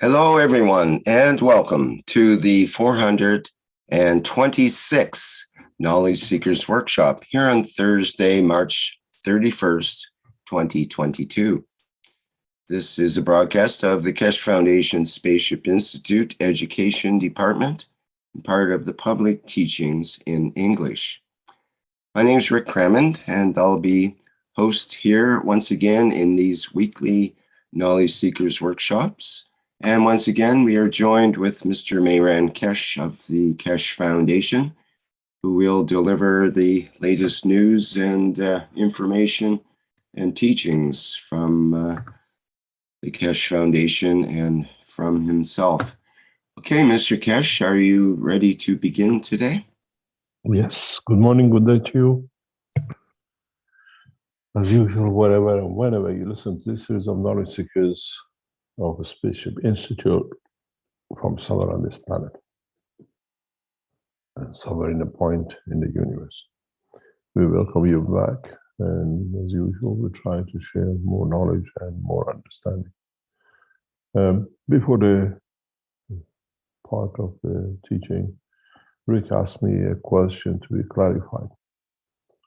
Hello, everyone, and welcome to the 426th Knowledge Seekers Workshop here on Thursday, March 31st, 2022. This is a broadcast of the Keshe Foundation Spaceship Institute Education Department, part of the Public Teachings in English. My name is Rick Crammond, and I'll be host here once again in these weekly Knowledge Seekers Workshops. And once again, we are joined with Mr. Mehran Keshe of the Keshe Foundation, who will deliver the latest news and information and teachings from the Keshe Foundation and from himself. Okay, Mr. Keshe, are you ready to begin today? Yes, good morning, good day to you. As usual, wherever and whenever you listen to this series of Knowledge Seekers of the Spaceship Institute from somewhere on this planet and somewhere in a point in the universe. We welcome you back, and as usual, we try to share more knowledge and more understanding. Before the part of the teaching, Rick asked me a question to be clarified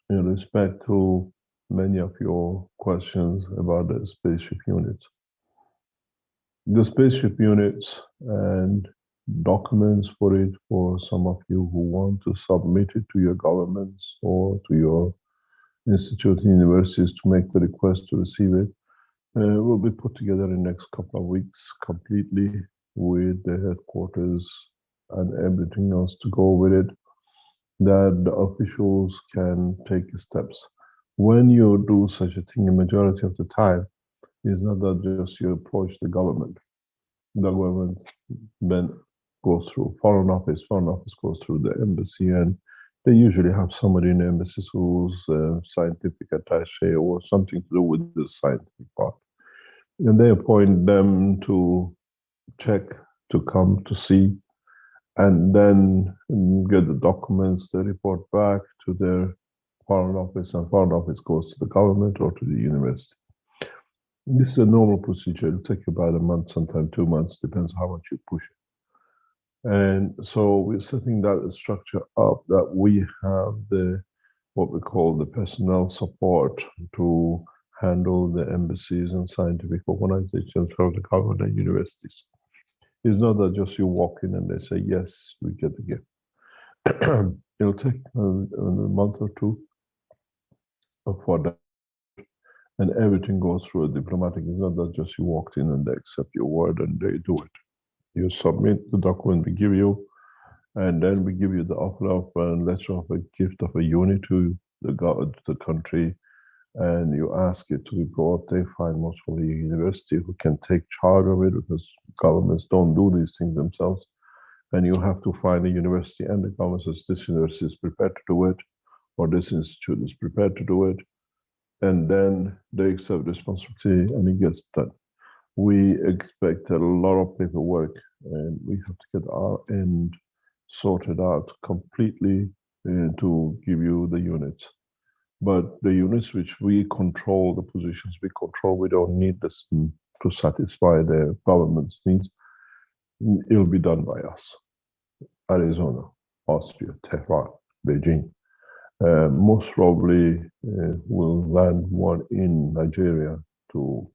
in respect to many of your questions about the spaceship units. The spaceship units and documents for it for some of you who want to submit it to your governments or to your institute and universities to make the request to receive it will be put together in the next couple of weeks completely with the headquarters and everything else to go with it, that the officials can take steps. When you do such a thing, the majority of the time, it's not that just you approach the government. The government then goes through foreign office goes through the embassy, and they usually have somebody in the embassy who's scientific attaché or something to do with the scientific part. And they appoint them to check, to come to see, and then get the documents, they report back to their foreign office, and foreign office goes to the government or to the university. This is a normal procedure. It'll take about a month, sometimes 2 months, depends how much you push it. And so we're setting that structure up that we have the what we call the personnel support to handle the embassies and scientific organizations for the government and universities. It's not that just you walk in and they say, yes, we get the gift. It'll take a month or two for that. And everything goes through a diplomatic. It's not that just you walked in and they accept your word and they do it. You submit the document we give you, and then we give you the offer of a letter of a gift of a unit to the country, and you ask it to be brought. They find most probably a university who can take charge of it, because governments don't do these things themselves. And you have to find a university, and the government says this university is prepared to do it, or this institute is prepared to do it. And then they accept responsibility and it gets done. We expect a lot of paperwork, and we have to get our end sorted out completely to give you the units. But the units which we control, the positions we control, we don't need this to satisfy the government's needs. It'll be done by us. Arizona, Austria, Tehran, Beijing. Most probably will land one in Nigeria to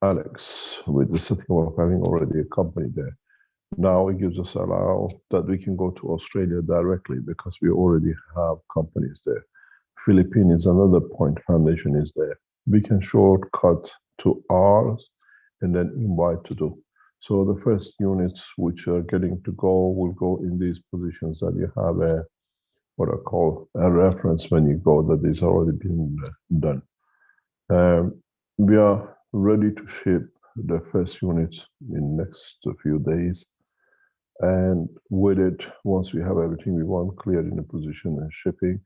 Alex, with the setting up of having already a company there. Now it gives us a allow that we can go to Australia directly because we already have companies there. Philippines is another point, foundation is there. We can shortcut to ours and then invite to do. So the first units which are getting to go will go in these positions that you have a what I call a reference when you go that is already been done. We are ready to ship the first units in next few days. And with it, once we have everything we want cleared in the position and shipping,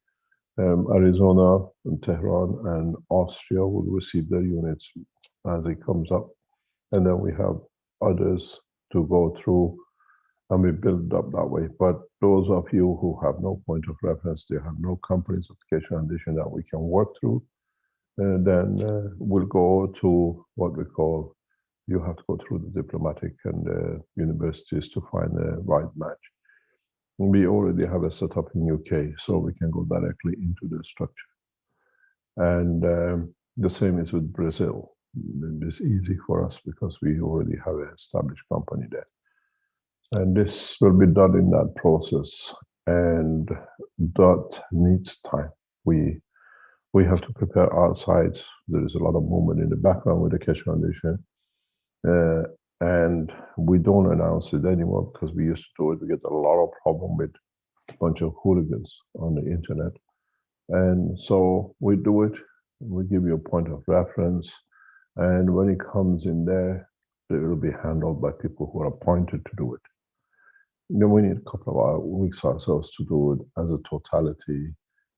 Arizona and Tehran and Austria will receive their units as it comes up. And then we have others to go through, and we build up that way. But those of you who have no point of reference, they have no companies of Keshe Foundation that we can work through, then we'll go to what we call you have to go through the diplomatic and the universities to find the right match. We already have a setup in UK, so we can go directly into the structure. And the same is with Brazil. It's easy for us because we already have an established company there. And this will be done in that process, and that needs time. We have to prepare our side. There is a lot of movement in the background with the Keshe Foundation. And we don't announce it anymore because we used to do it. We get a lot of problem with a bunch of hooligans on the internet. And so we do it. We give you a point of reference. And when it comes in there, it will be handled by people who are appointed to do it. Then we need a couple of weeks ourselves to do it as a totality,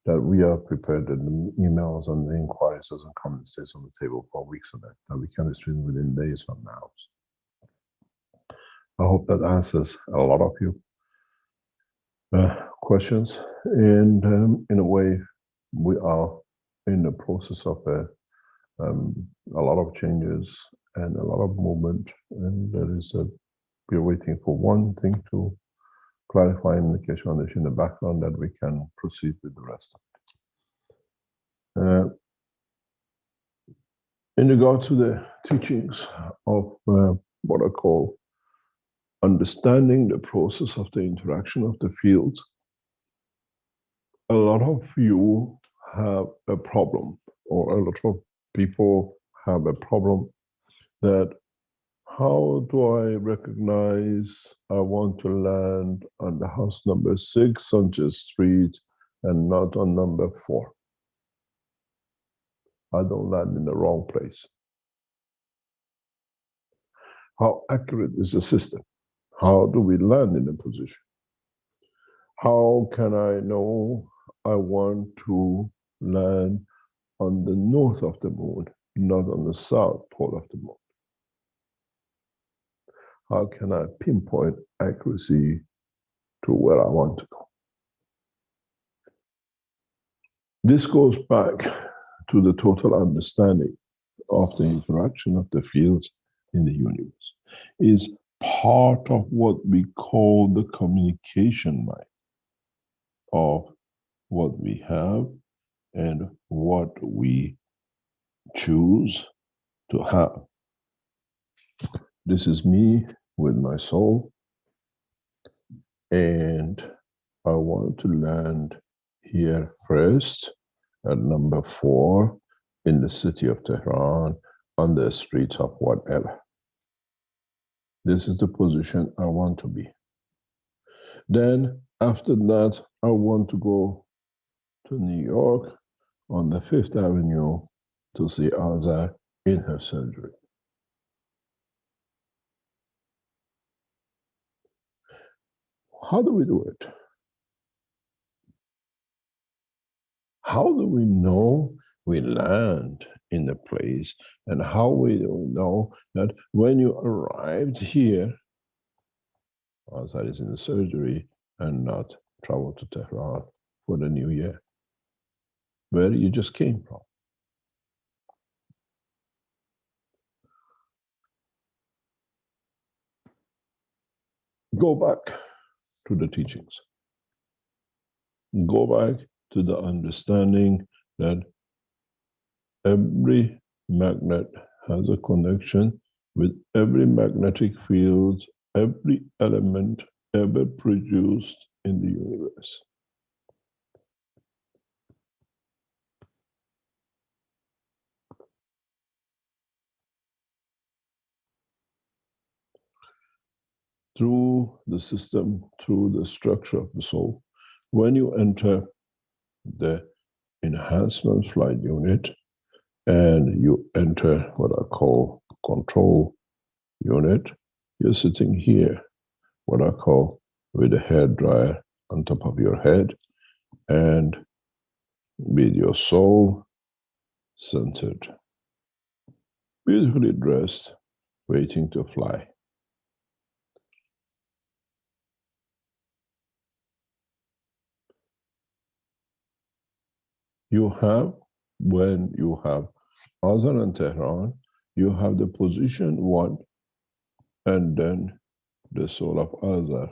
that we are prepared that the emails and the inquiries doesn't come and stays on the table for weeks and that we can respond within days from now. I hope that answers a lot of you questions. And in a way, we are in the process of a lot of changes and a lot of movement. And there is we're waiting for one thing to clarify in the Keshe Foundation in the background, that we can proceed with the rest of it. In regard to the teachings of what I call understanding the process of the interaction of the fields, a lot of you have a problem, or a lot of people have a problem, that how do I recognize I want to land on the house number 6 Sanchez Street and not on number 4? I don't land in the wrong place. How accurate is the system? How do we land in a position? How can I know I want to land on the north of the moon, not on the south pole of the moon? How can I pinpoint accuracy to where I want to go? This goes back to the total understanding of the interaction of the fields in the universe. Is part of what we call the communication mind of what we have and what we choose to have. This is me with my soul, and I want to land here first at number 4 in the city of Tehran on the streets of whatever. This is the position I want to be. Then after that, I want to go to New York on the 5th Avenue to see Azar in her surgery. How do we do it? How do we know we land in the place, and how we know that when you arrived here, Azar is in the surgery and not travel to Tehran for the new year, where you just came from? Go back to the teachings. Go back to the understanding that every magnet has a connection with every magnetic field, every element ever produced in the universe. Through the system, through the structure of the soul, when you enter the enhancement flight unit and you enter what I call control unit, you're sitting here, what I call with a hair dryer on top of your head, and with your soul centered, beautifully dressed, waiting to fly. You have, when you have Azar and Tehran, You have the position 1 and then the soul of Azar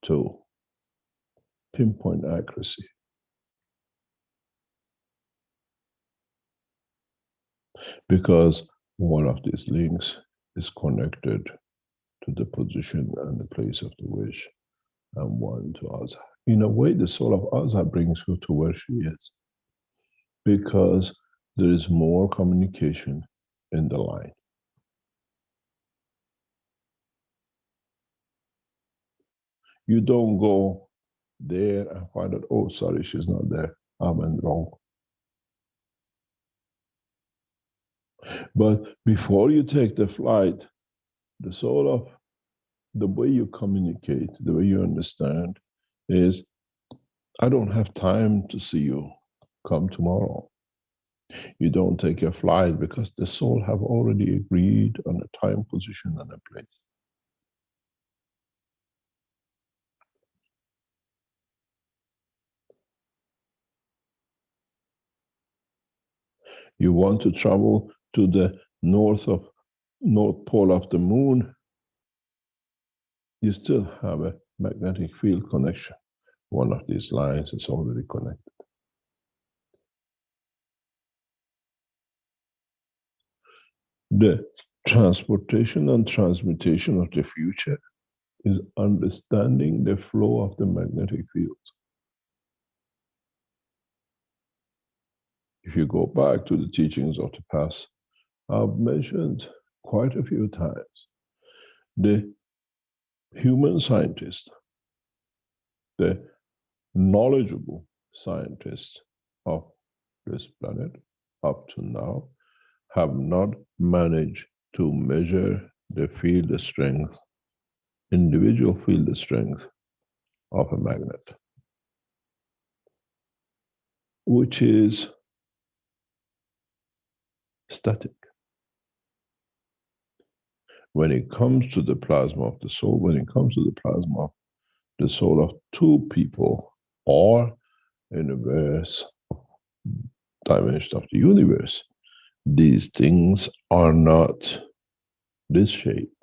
2. Pinpoint accuracy. Because one of these links is connected to the position and the place of the wish, and one to Azar. In a way, the soul of Azar brings you to where she is, because there is more communication in the line. You don't go there and find out, oh, sorry, she's not there. I went wrong. But before you take the flight, the soul of the way you communicate, the way you understand is, I don't have time to see you. Come tomorrow. You don't take a flight because the soul have already agreed on a time, position, and a place. You want to travel to the North Pole of the moon, you still have a magnetic field connection. One of these lines is already connected. The transportation and transmutation of the future is understanding the flow of the magnetic field. If you go back to the teachings of the past, I've mentioned quite a few times the human scientist, the knowledgeable scientists of this planet up to now have not managed to measure the field strength, individual field strength of a magnet, which is static. When it comes to the plasma of the soul, when it comes to the plasma of the soul of two people or in the various dimensions of the universe, these things are not this shape.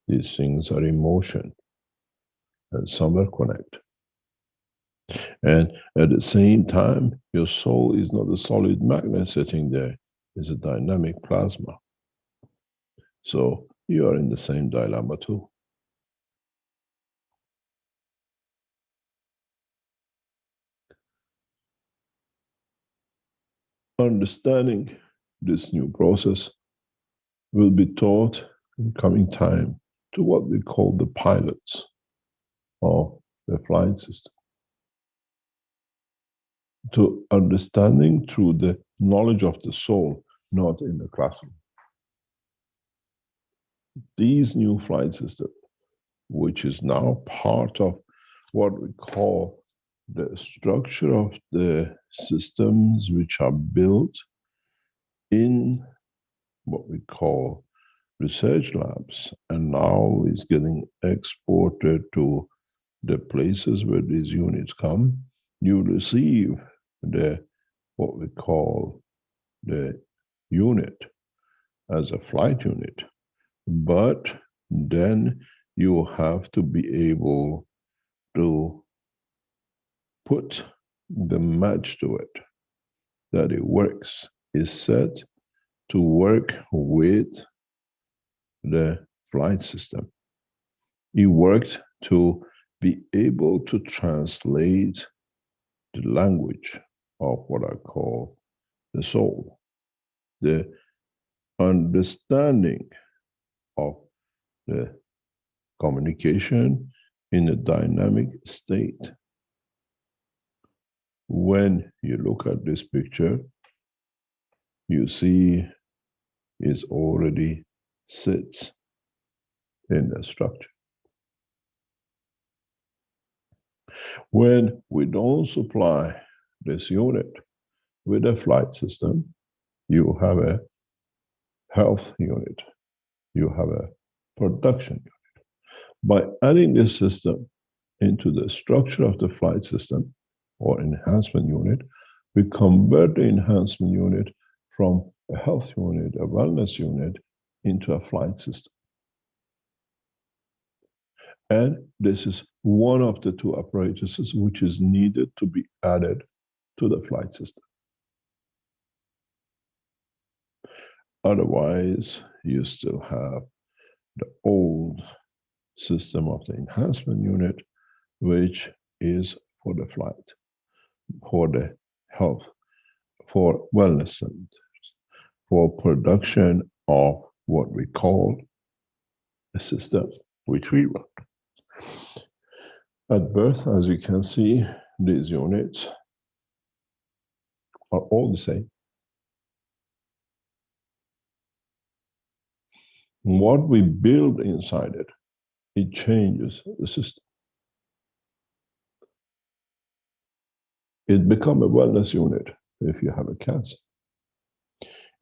These things are in motion and somewhere connect. And at the same time, your soul is not a solid magnet sitting there, it's a dynamic plasma. So you are in the same dilemma too. Understanding this new process will be taught in coming time to what we call the pilots of the flight system. To understanding through the knowledge of the soul, not in the classroom. These new flight system, which is now part of what we call the structure of the systems which are built in what we call research labs, and now is getting exported to the places where these units come. You receive the what we call the unit as a flight unit, but then you have to be able to put the match to it, that it works, is set to work with the flight system. It worked to be able to translate the language of what I call the soul, the understanding of the communication in a dynamic state. When you look at this picture, you see it already sits in the structure. When we don't supply this unit with a flight system, you have a health unit, you have a production unit. By adding this system into the structure of the flight system or enhancement unit, we convert the enhancement unit from a health unit, a wellness unit, into a flight system. And this is one of the two apparatuses which is needed to be added to the flight system. Otherwise, you still have the old system of the enhancement unit, which is for the flight, for the health, for wellness centers, for production of what we call a system which we run. At birth, as you can see, these units are all the same. What we build inside it, it changes the system. It becomes a wellness unit if you have a cancer.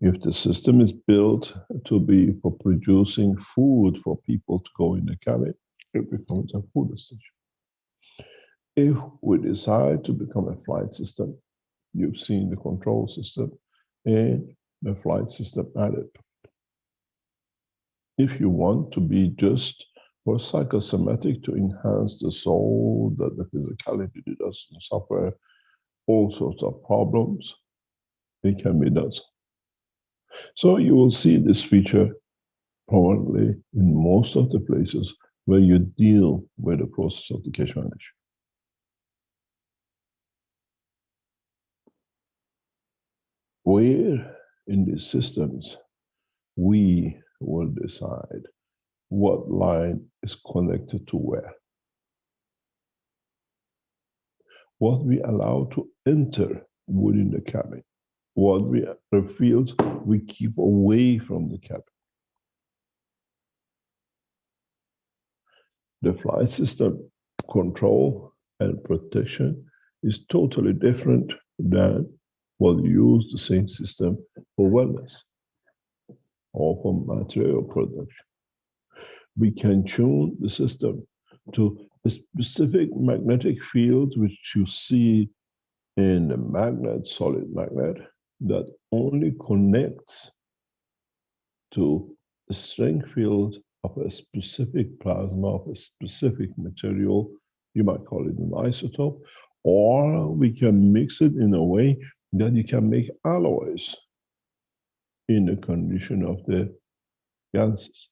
If the system is built to be for producing food for people to go in the cabin, it becomes a food station. If we decide to become a flight system, you've seen the control system and the flight system added. If you want to be just for psychosomatic to enhance the soul, that the physicality doesn't suffer all sorts of problems, it can be done. So you will see this feature probably in most of the places where you deal with the process of the Keshe Foundation. Where in these systems we will decide what line is connected to where. What we allow to enter within the cabin, what the fields we keep away from the cabin. The flight system control and protection is totally different than what you use the same system for wellness or for material production. We can tune the system to a specific magnetic field which you see in the magnet, solid magnet, that only connects to the strength field of a specific plasma, of a specific material. You might call it an isotope, or we can mix it in a way that you can make alloys in the condition of the ganses.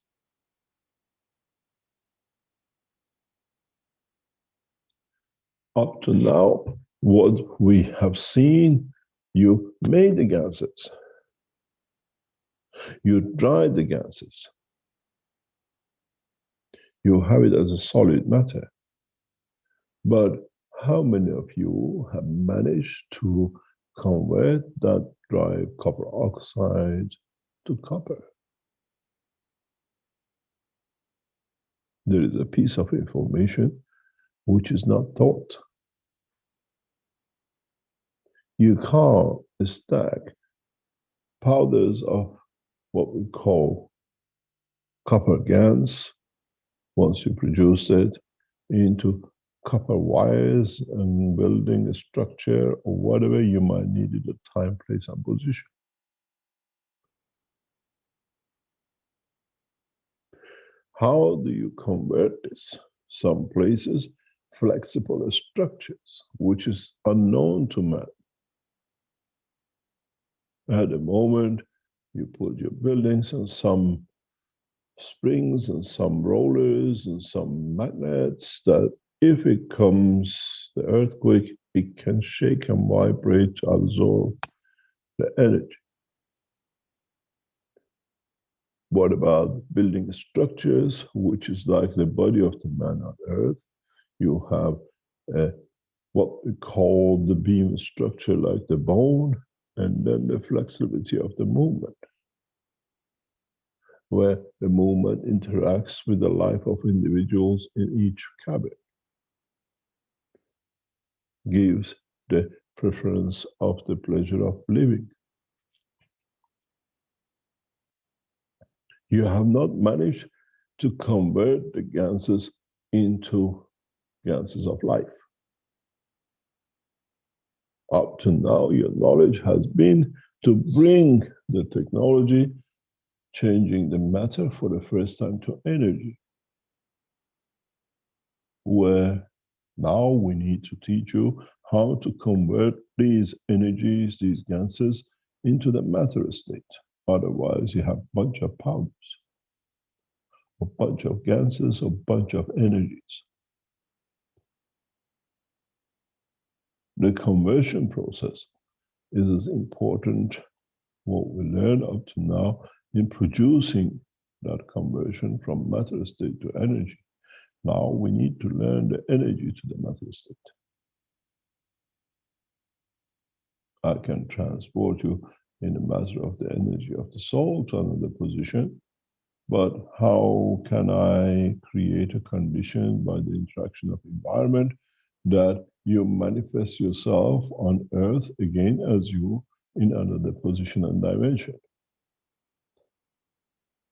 Up to now, what we have seen, you made the ganses, you dried the ganses, you have it as a solid matter. But how many of you have managed to convert that dry copper oxide to copper? There is a piece of information which is not taught. You can't stack powders of what we call copper GaNs, once you produce it, into copper wires and building a structure or whatever you might need at the time, place, and position. How do you convert this? Some places, flexible structures, which is unknown to man. At the moment, you put your buildings on some springs and some rollers and some magnets that if it comes, the earthquake, it can shake and vibrate to absorb the energy. What about building structures, which is like the body of the man on earth? You have what we call the beam structure, like the bone, and then the flexibility of the movement, where the movement interacts with the life of individuals in each cabin, gives the preference of the pleasure of living. You have not managed to convert the ganses into ganses of life. Up to now, your knowledge has been to bring the technology, changing the matter for the first time to energy, where now we need to teach you how to convert these energies, these gases, into the matter state. Otherwise, you have a bunch of powders, a bunch of gases, a bunch of energies. The conversion process is as important what we learned up to now in producing that conversion from matter state to energy. Now we need to learn the energy to the matter state. I can transport you in the matter of the energy of the soul to another position, but how can I create a condition by the interaction of environment that you manifest yourself on earth again as you in another position and dimension?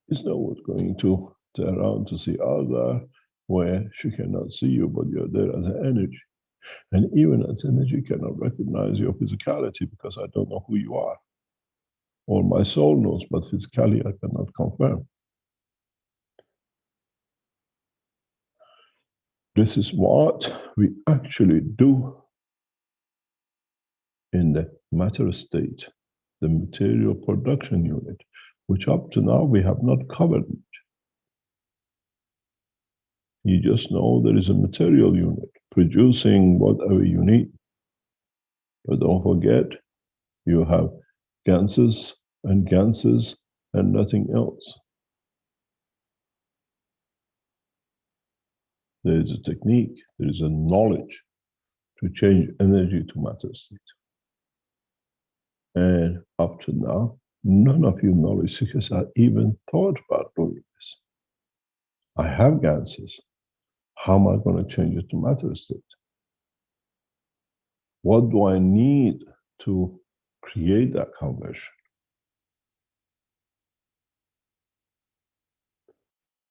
It's no one going to turn around to see Azar where she cannot see you, but you're there as an energy. And even as energy cannot recognize your physicality because I don't know who you are. Or my soul knows, but physically I cannot confirm. This is what we actually do in the matter state, the material production unit, which up to now we have not covered. You just know there is a material unit producing whatever you need. But don't forget, you have ganses and nothing else. There is a technique, there is a knowledge to change energy to matter state. And up to now, none of you knowledge seekers have even thought about doing this. I have ganses. How am I going to change it to matter state? What do I need to create that conversion?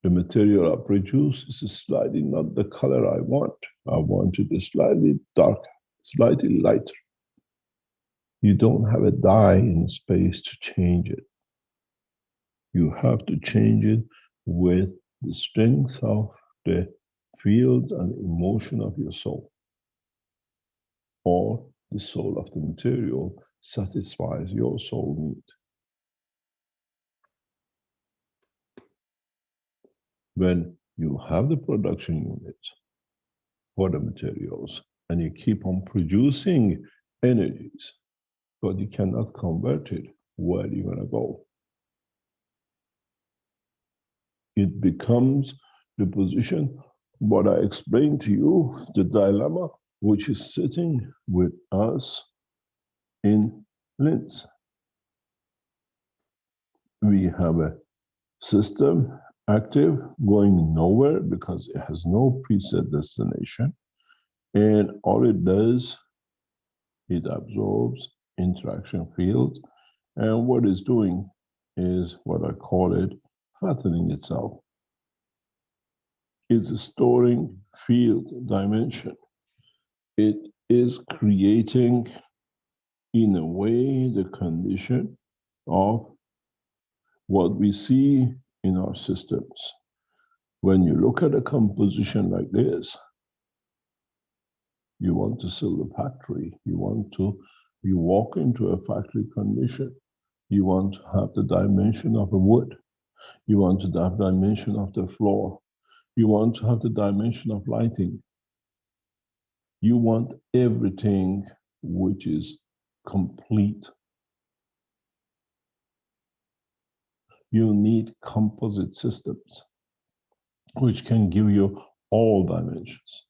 The material I produce is slightly not the color I want. I want it slightly darker, slightly lighter. You don't have a dye in space to change it. You have to change it with the strength of the field and emotion of your soul. Or the soul of the material satisfies your soul need. When you have the production unit for the materials and you keep on producing energies, but you cannot convert it, where are you going to go? It becomes the position, what I explained to you, the dilemma which is sitting with us in Linz. We have a system active, going nowhere because it has no preset destination. And all it does, it absorbs interaction fields. And what it's doing is what I call it fattening itself. It's storing field dimension. It is creating, in a way, the condition of what we see in our systems. When you look at a composition like this, you want to sell the factory, you walk into a factory condition, you want to have the dimension of a wood, you want to have the dimension of the floor, you want to have the dimension of lighting, you want everything which is complete. You need composite systems which can give you all dimensions.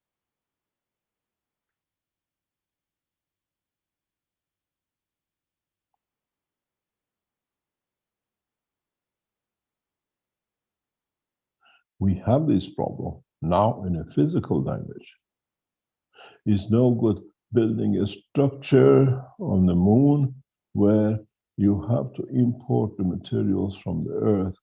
We have this problem now in a physical dimension. It's no good building a structure on the moon where you have to import the materials from the earth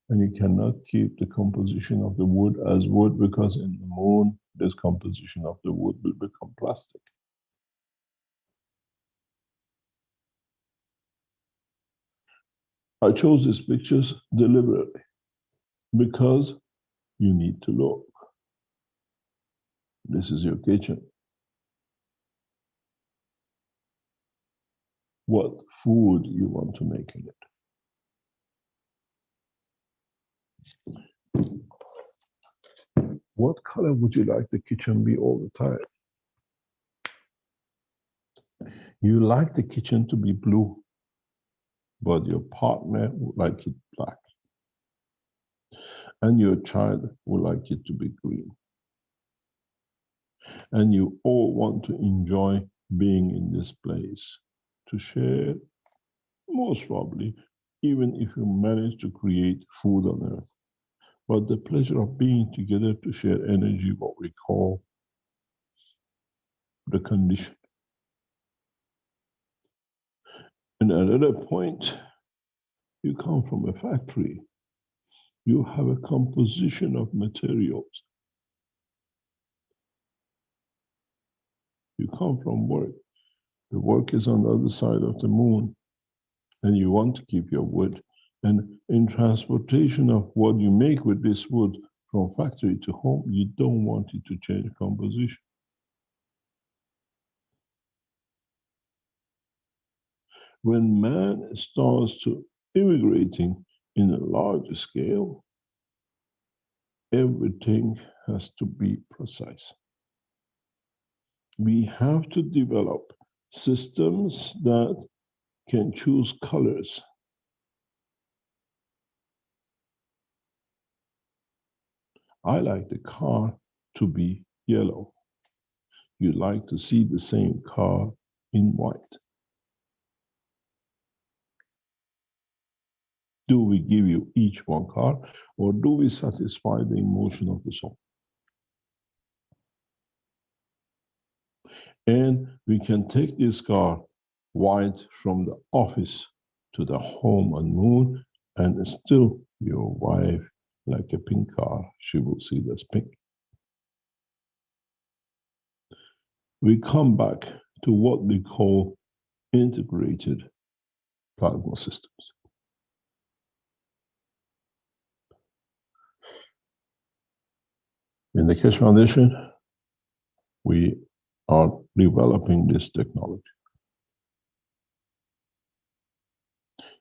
and you cannot keep the composition of the wood as wood because in the moon, this composition of the wood will become plastic. I chose these pictures deliberately because you need to look. This is your kitchen. What food you want to make in it. What color would you like the kitchen be all the time? You like the kitchen to be blue, but your partner would like it black. And your child would like it to be green. And you all want to enjoy being in this place to share, most probably, even if you manage to create food on earth. But the pleasure of being together to share energy, what we call the condition. And at another point, you come from a factory. You have a composition of materials. You come from work. The work is on the other side of the moon, and you want to keep your wood. And in transportation of what you make with this wood from factory to home, you don't want it to change composition. When man starts to immigrating in a larger scale, everything has to be precise. We have to develop systems that can choose colors. I like the car to be yellow. You like to see the same car in white. Do we give you each one car, or do we satisfy the emotion of the soul? And we can take this car white from the office to the home and moon, and still your wife, like a pink car, she will see this pink. We come back to what we call integrated plasma systems. In the Keshe Foundation, we are developing this technology.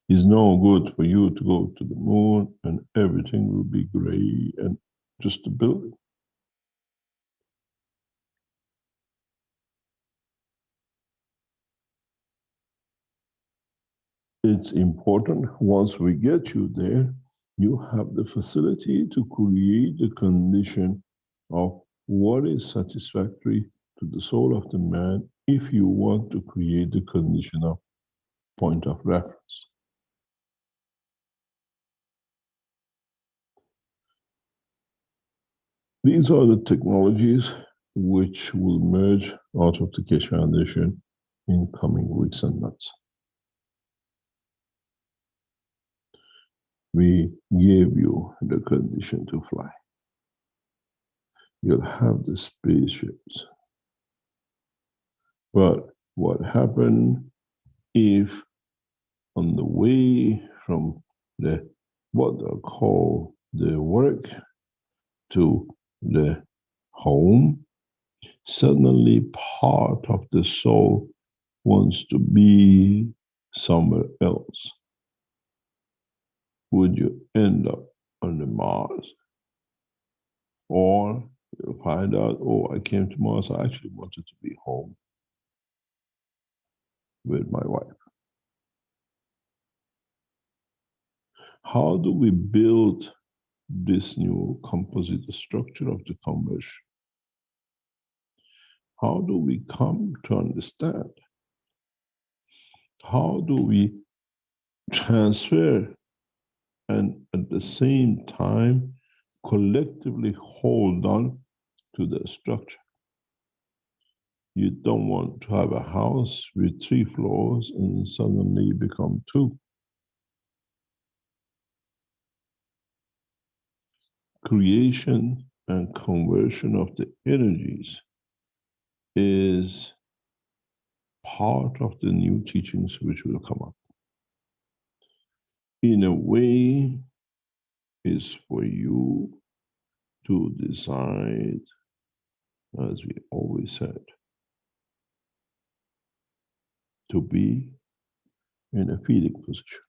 It's no good for you to go to the moon and everything will be gray and just a building. It's important once we get you there, you have the facility to create the condition of what is satisfactory to the soul of the man if you want to create the condition of point of reference. These are the technologies which will merge out of the Keshe Foundation in coming weeks and months. We give you the condition to fly. You'll have the spaceships. But what happened if on the way from the what they call the work to the home, suddenly part of the soul wants to be somewhere else? Would you end up on the Mars? Or you'll find out, oh, I came to Mars, I actually wanted to be home with my wife. How do we build this new composite structure of the conversion? How do we come to understand? How do we transfer and at the same time collectively hold on to the structure? You don't want to have a house with 3 floors and suddenly become 2. Creation and conversion of the energies is part of the new teachings which will come up. in a way, is for you to decide, as we always said, to be in a feeding position,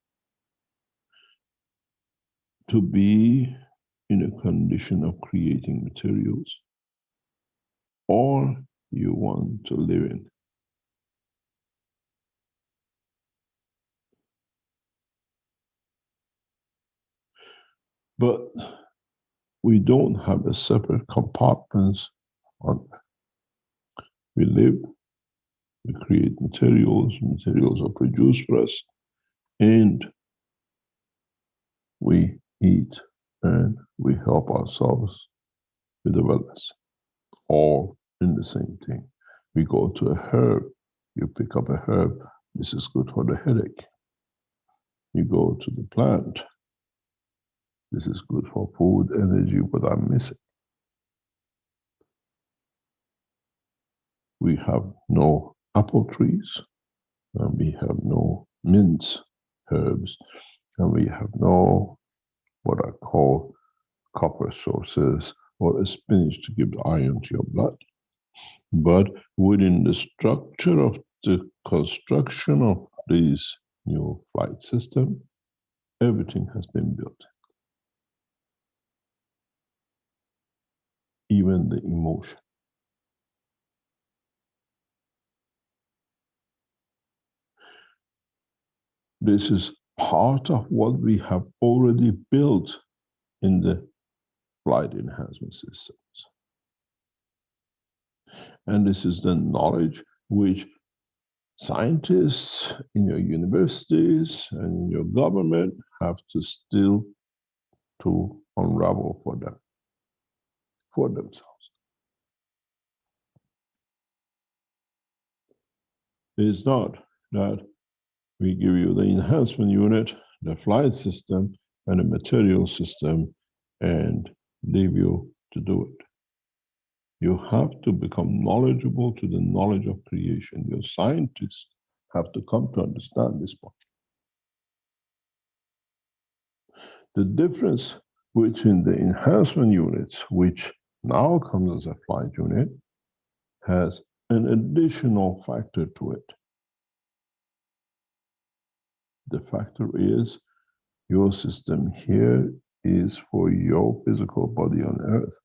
to be in a condition of creating materials, or you want to live in. But we don't have a separate compartments on that. We live, we create materials, materials are produced for us, and we eat and we help ourselves with the wellness, all in the same thing. We go to a herb, you pick up a herb, this is good for the headache. You go to the plant, this is good for food, energy, what I'm missing. We have no apple trees, and we have no mint herbs, and we have no what I call copper sources or a spinach to give iron to your blood. But within the structure of the construction of this new flight system, everything has been built. Even the emotion. This is part of what we have already built in the flight enhancement systems. And this is the knowledge which scientists in your universities and in your government have to still to unravel for them, for themselves. It's not that we give you the enhancement unit, the flight system, and the material system, and leave you to do it. You have to become knowledgeable to the knowledge of creation. Your scientists have to come to understand this point. The difference between the enhancement units, which now comes as a flight unit, has an additional factor to it. The factor is your system here is for your physical body on Earth,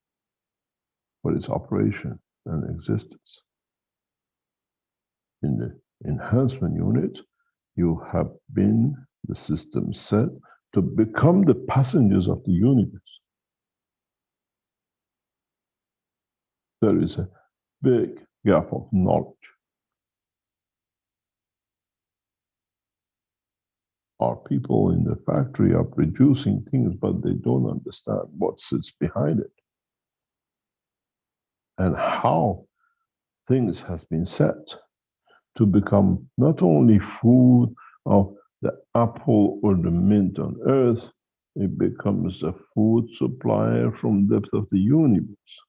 for its operation and existence. In the enhancement unit, you have been the system set to become the passengers of the universe. There is a big gap of knowledge. Our people in the factory are producing things, but they don't understand what sits behind it and how things has been set to become not only food of the apple or the mint on Earth, it becomes the food supplier from the depth of the universe,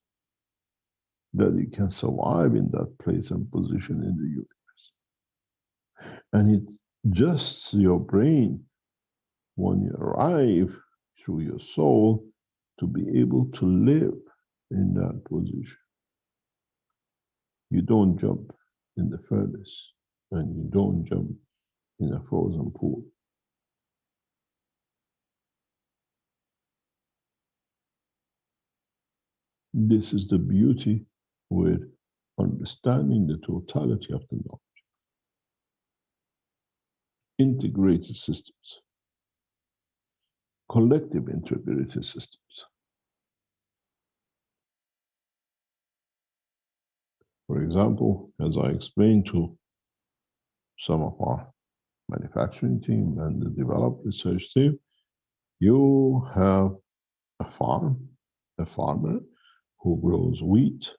that it can survive in that place and position in the universe. And it's just your brain, when you arrive through your soul, to be able to live in that position. You don't jump in the furnace, and you don't jump in a frozen pool. This is the beauty with understanding the totality of the knowledge. Integrated systems, collective integrated systems. For example, as I explained to some of our manufacturing team and the development research team, you have a farmer who grows wheat,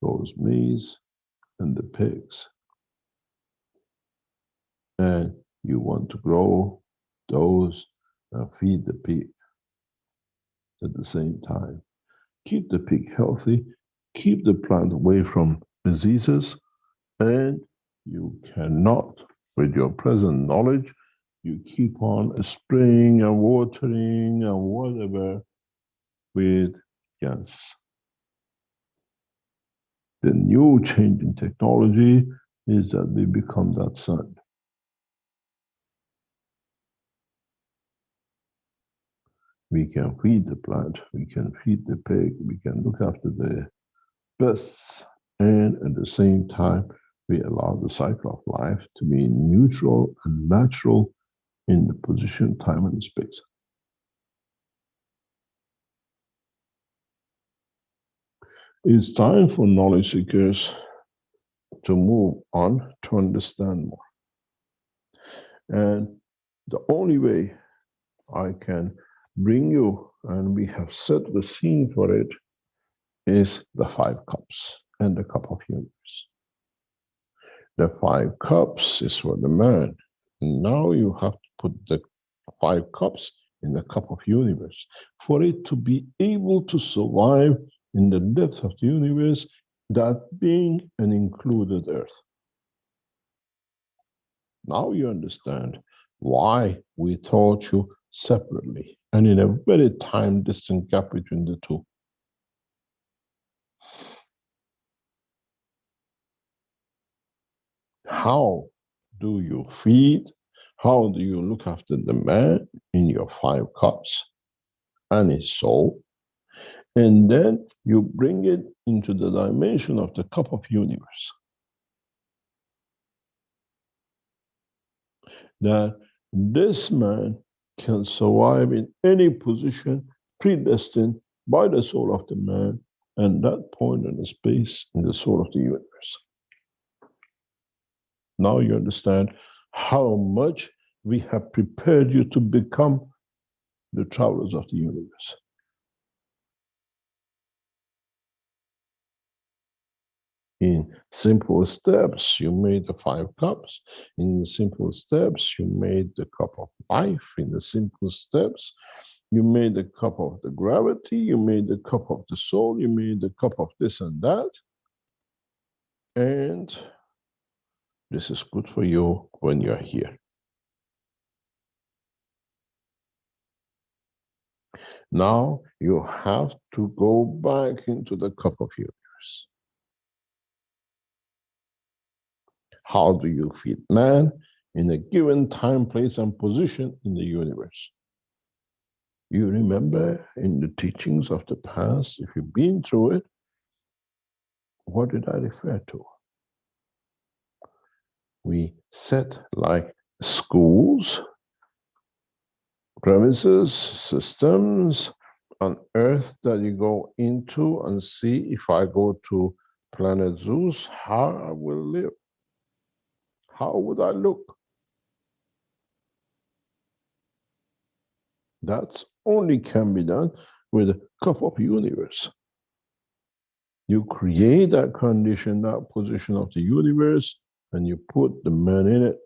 grows maize, and the pigs. And you want to grow those and feed the pig at the same time. Keep the pig healthy, keep the plant away from diseases, and you cannot, with your present knowledge, you keep on spraying and watering and whatever with gases. The new change in technology is that we become that sun. We can feed the plant, we can feed the pig, we can look after the pests, and at the same time, we allow the cycle of life to be neutral and natural in the position, time, and space. It's time for knowledge seekers to move on to understand more. And the only way I can bring you, and we have set the scene for it, is the 5 cups and the cup of universe. The 5 cups is for the man. Now you have to put the 5 cups in the cup of universe for it to be able to survive in the depth of the universe, that being an included earth. Now you understand why we taught you separately and in a very time distant gap between the two. How do you feed? How do you look after the man in your 5 cups and his soul? And then you bring it into the dimension of the cup of universe. That this man can survive in any position predestined by the soul of the man and that point in the space in the soul of the universe. Now you understand how much we have prepared you to become the travelers of the universe. In simple steps, you made the 5 cups. In the simple steps, you made the cup of life. In the simple steps, you made the cup of the gravity. You made the cup of the soul. You made the cup of this and that. And this is good for you when you're here. Now you have to go back into the cup of universe. How do you feed man in a given time, place, and position in the universe? You remember in the teachings of the past, if you've been through it, what did I refer to? We set like schools, premises, systems on Earth that you go into and see if I go to planet Zeus, how I will live. How would I look? That's only can be done with a cup of universe. You create that condition, that position of the universe, and you put the man in it.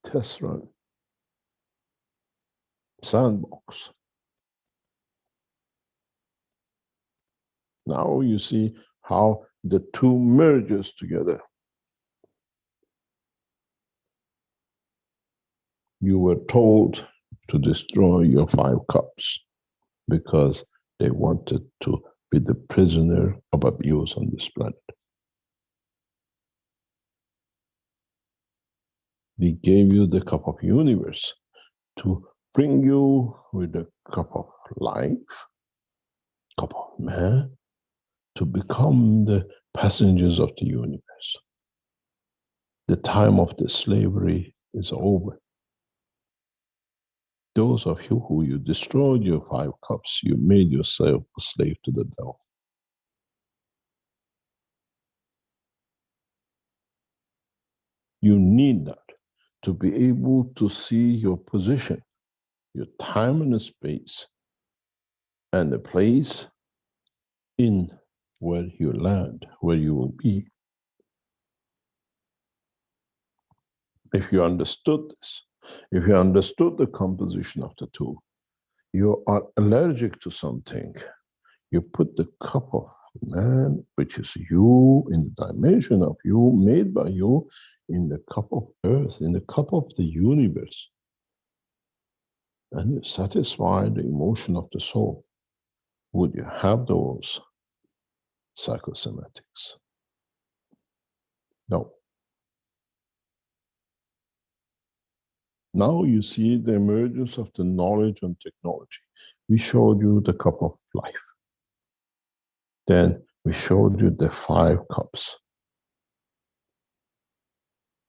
Test run. Sandbox. Now you see how the two merges together. You were told to destroy your 5 cups because they wanted to be the prisoner of abuse on this planet. He gave you the cup of universe to bring you with the cup of life, cup of man, to become the passengers of the universe. The time of the slavery is over. Those of you who you destroyed your 5 cups, you made yourself a slave to the devil. You need that to be able to see your position, your time and the space, and the place in where you land, where you will be. If you understood this, if you understood the composition of the two, you are allergic to something, you put the cup of man, which is you in the dimension of you, made by you in the cup of earth, in the cup of the universe. And you satisfy the emotion of the soul. Would you have those psychosomatics? No. Now you see the emergence of the knowledge and technology. We showed you the cup of life. Then we showed you the 5 cups.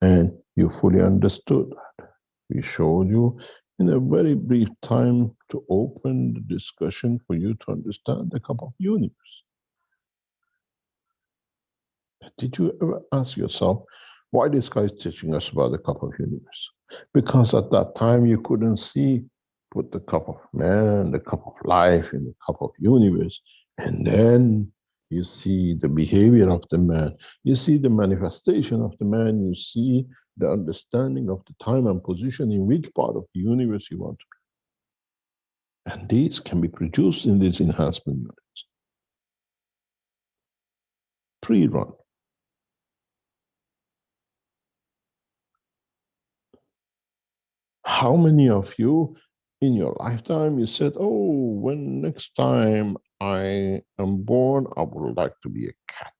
And you fully understood that. We showed you in a very brief time to open the discussion for you to understand the cup of universe. Did you ever ask yourself, why this guy is teaching us about the cup of universe? Because at that time you couldn't see, put the cup of man, the cup of life in the cup of universe, and then you see the behavior of the man, you see the manifestation of the man, you see the understanding of the time and position in which part of the universe you want to be. And these can be produced in these enhancement units. Pre-run. How many of you in your lifetime you said, oh, when next time I am born, I would like to be a cat?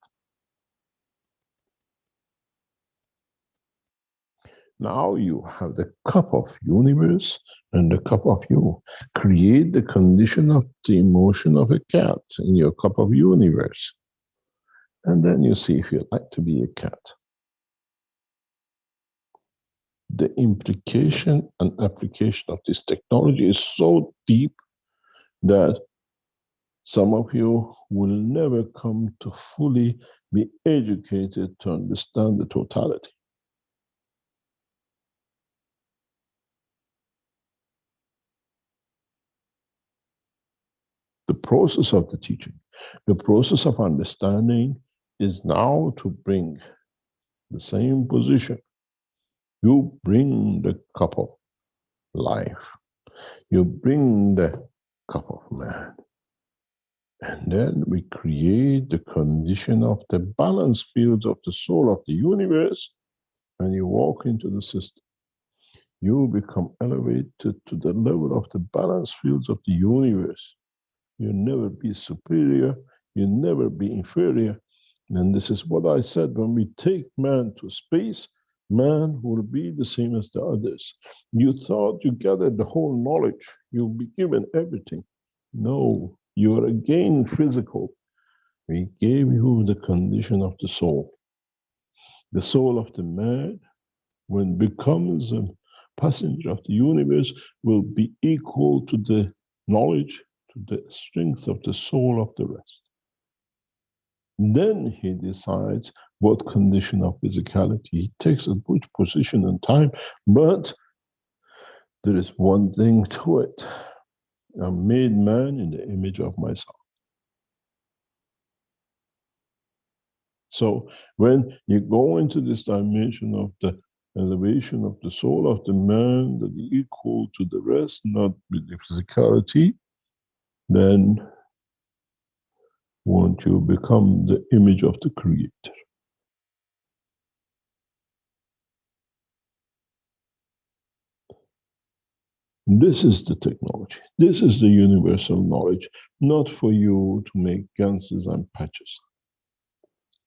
Now you have the cup of universe and the cup of you. Create the condition of the emotion of a cat in your cup of universe. And then you see if you like to be a cat. The implication and application of this technology is so deep that some of you will never come to fully be educated to understand the totality. The process of the teaching, the process of understanding is now to bring the same position. You bring the cup of life. You bring the cup of man. And then we create the condition of the balance fields of the soul of the universe, and you walk into the system. You become elevated to the level of the balance fields of the universe. You never be superior, you never be inferior. And this is what I said, when we take man to space, man will be the same as the others. You thought you gathered the whole knowledge, you'll be given everything. No, you are again physical. We gave you the condition of the soul. The soul of the man, when becomes a passenger of the universe, will be equal to the knowledge, to the strength of the soul of the rest. Then he decides what condition of physicality he takes at which position and time. But there is one thing to it. I'm made man in the image of myself. So when you go into this dimension of the elevation of the soul of the man that is equal to the rest, not with the physicality, then won't you become the image of the Creator? This is the technology. This is the universal knowledge, not for you to make ganses and patches.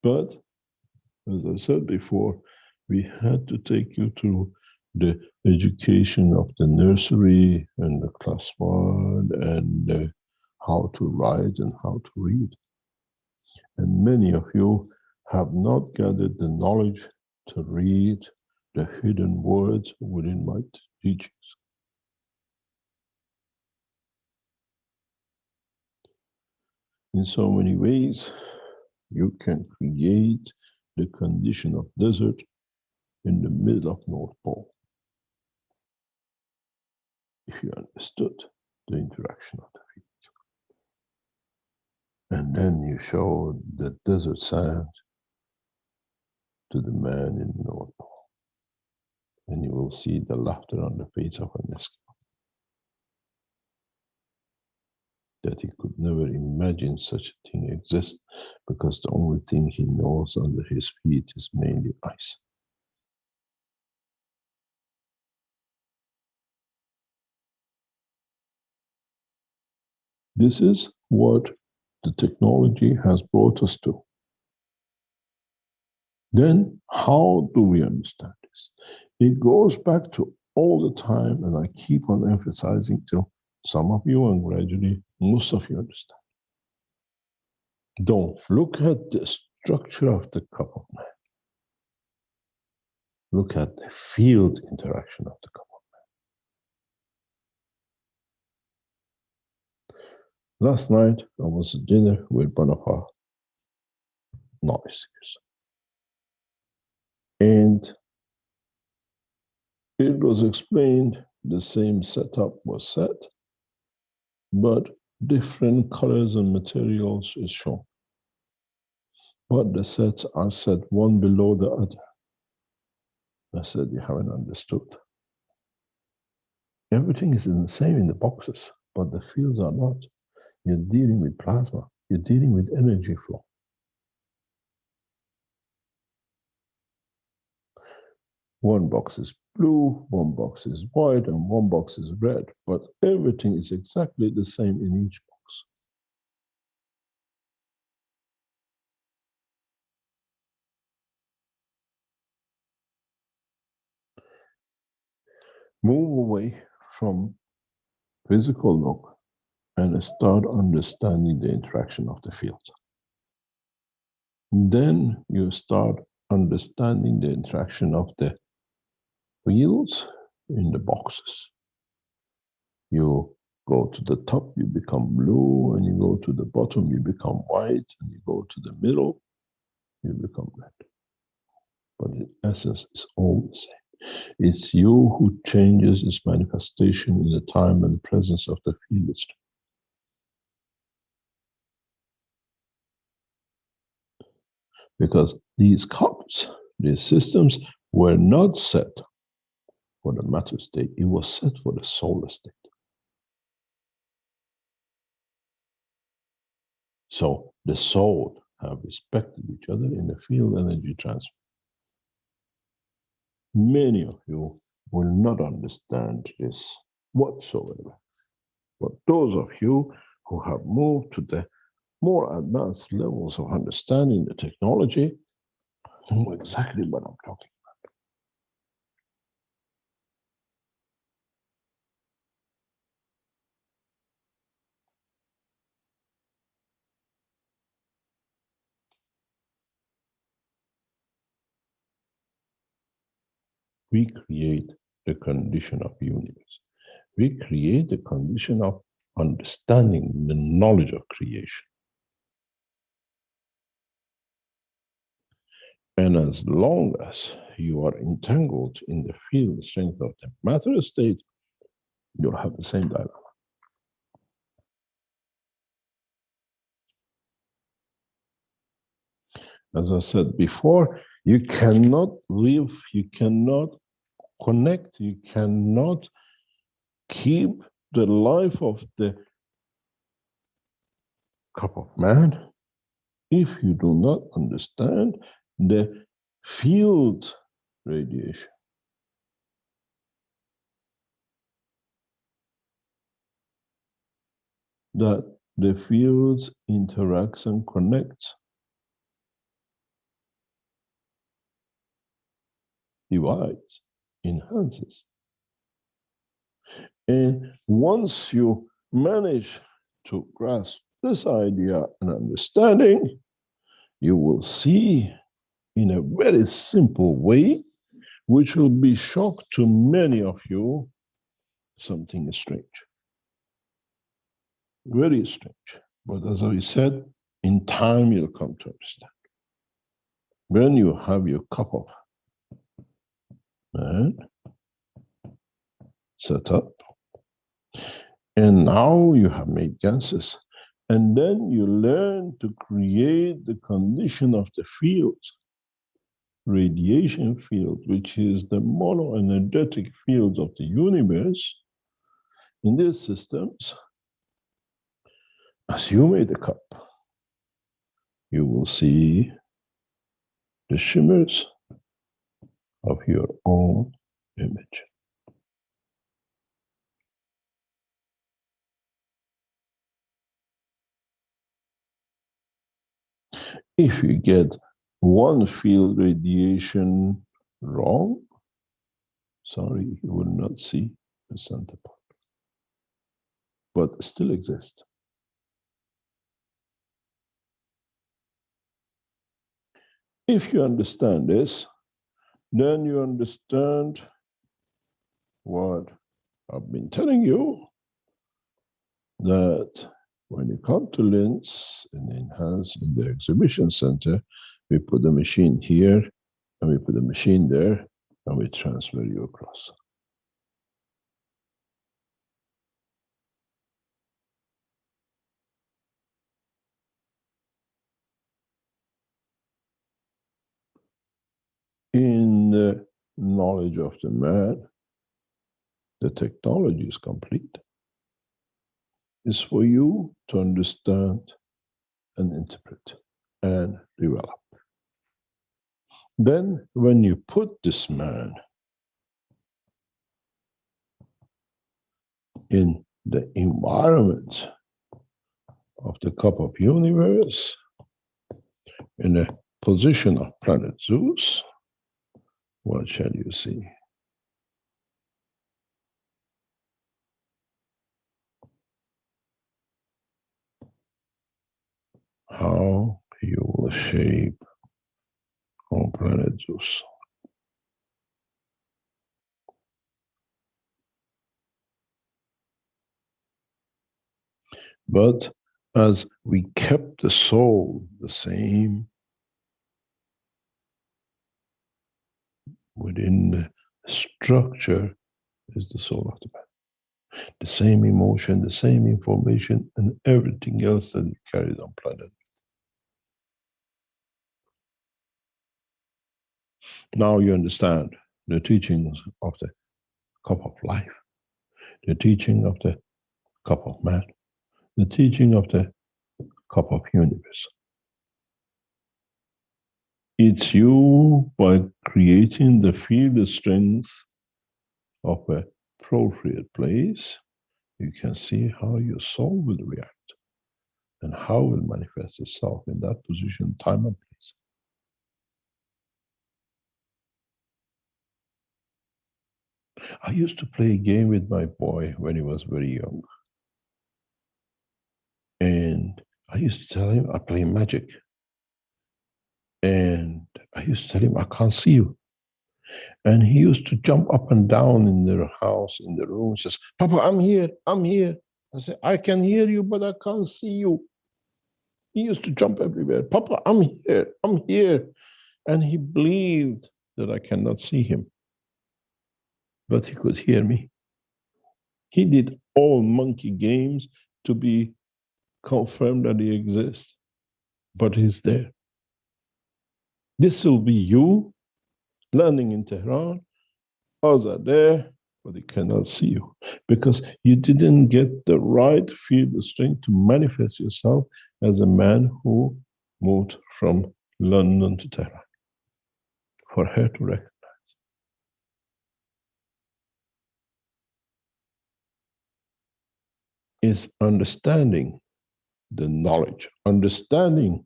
But, as I said before, we had to take you through the education of the nursery and the class 1 and how to write and how to read. And many of you have not gathered the knowledge to read the hidden words within my teachings. In so many ways, you can create the condition of desert in the middle of North Pole, if you understood the interaction of the feet. And then you show the desert sand to the man in the North Pole, and you will see the laughter on the face of an Eskimo, that he could never imagined such a thing exists because the only thing he knows under his feet is mainly ice. This is what the technology has brought us to. Then, how do we understand this? It goes back to all the time, and I keep on emphasizing till some of you and gradually most of you understand. Don't look at the structure of the cup of man. Look at the field interaction of the cup of man. Last night, I was at dinner with one of our knowledge seekers. And it was explained the same setup was set, but different colors and materials is shown. But the sets are set one below the other. I said, you haven't understood. Everything is the same in the boxes, but the fields are not. You're dealing with plasma. You're dealing with energy flow. One box is blue, one box is white, and one box is red, but everything is exactly the same in each box. Move away from physical look and start understanding the interaction of the field. Then you start understanding the interaction of the fields in the boxes. You go to the top, you become blue, and you go to the bottom, you become white, and you go to the middle, you become red. But in essence, it's all the same. It's you who changes its manifestation in the time and presence of the field strength. Because these cups, these systems were not set for the matter state, it was set for the solar state. So the soul have respected each other in the field energy transfer. Many of you will not understand this whatsoever. But those of you who have moved to the more advanced levels of understanding the technology know exactly what I'm talking about. We create the condition of universe. We create the condition of understanding the knowledge of creation. And as long as you are entangled in the field strength of the matter state, you'll have the same dilemma. As I said before, you cannot live, you cannot connect, you cannot keep the life of the cup of man if you do not understand the field radiation. That the fields interacts and connects, divides, enhances. And once you manage to grasp this idea and understanding, you will see in a very simple way, which will be shock to many of you, something strange. Very strange. But as I said, in time you'll come to understand. When you have your cup of man set up, and now you have made ganses, and then you learn to create the condition of the fields, radiation field, which is the mono-energetic fields of the universe in these systems. As you made the cup, you will see the shimmers of your own image. If you get one field radiation wrong, sorry, you will not see the center part, but still exist. If you understand this, then you understand what I've been telling you, that when you come to LINS and Enhance in the exhibition center, we put the machine here and we put the machine there and we transfer you across. In the knowledge of the man, the technology is complete. It's for you to understand and interpret and develop. Then when you put this man in the environment of the cup of universe, in a position of planet Zeus, what shall you see? How you will shape on planet Zeus. But as we kept the soul the same within the structure is the soul of the man. The same emotion, the same information, and everything else that you carried on planet. Now you understand the teachings of the cup of life, the teaching of the cup of man, the teaching of the cup of universe. It's you by creating the field strength of a appropriate place, you can see how your soul will react and how it will manifest itself in that position, time and place. I used to play a game with my boy when he was very young. And I used to tell him I play magic. And I used to tell him, I can't see you. And he used to jump up and down in the house, in the room, says, Papa, I'm here, I'm here. I said, I can hear you, but I can't see you. He used to jump everywhere. Papa, I'm here, I'm here. And he believed that I cannot see him, but he could hear me. He did all monkey games to be confirmed that he exists, but he's there. This will be you landing in Tehran. Others are there, but they cannot see you because you didn't get the right field strength to manifest yourself as a man who moved from London to Tehran for her to recognize. Is understanding the knowledge, understanding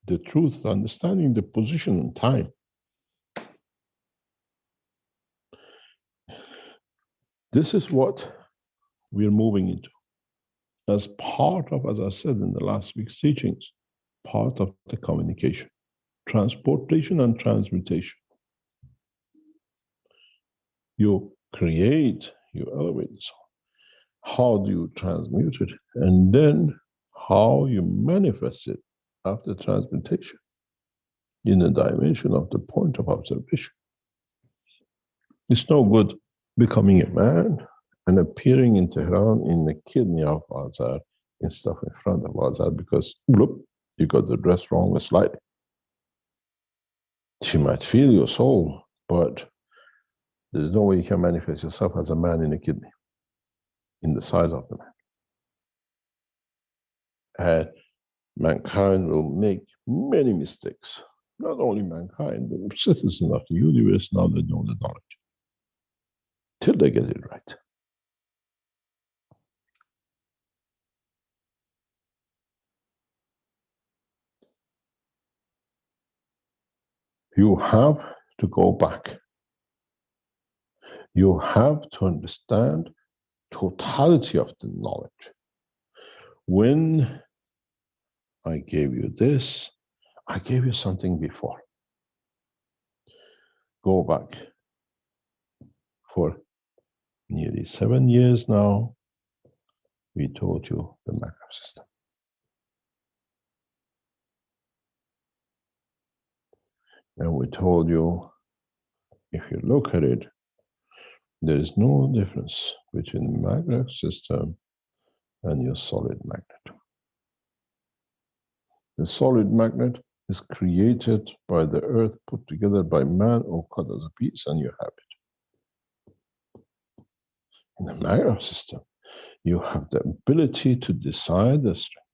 the truth, understanding the position and time. This is what we're moving into as part of, as I said in the last week's teachings, part of the communication, transportation and transmutation. You create, you elevate the soul. How do you transmute it? And then how you manifest it after transmutation in the dimension of the point of observation. It's no good becoming a man and appearing in Tehran in the kidney of Azar and stuff in front of Azar because bloop, you got the dress wrong slightly. She might feel your soul, but there's no way you can manifest yourself as a man in a kidney, in the size of the man. And mankind will make many mistakes. Not only mankind, the citizens of the universe, now they know the knowledge. Till they get it right. You have to go back. You have to understand totality of the knowledge. When I gave you this, I gave you something before. Go back. For nearly 7 years now, we taught you the Maghreb system. And we told you, if you look at it, there is no difference between the Maghreb system and your solid magnet. The solid magnet is created by the earth, put together by man or cut as a piece, and you have it. In the Maghreb system, you have the ability to decide the strength.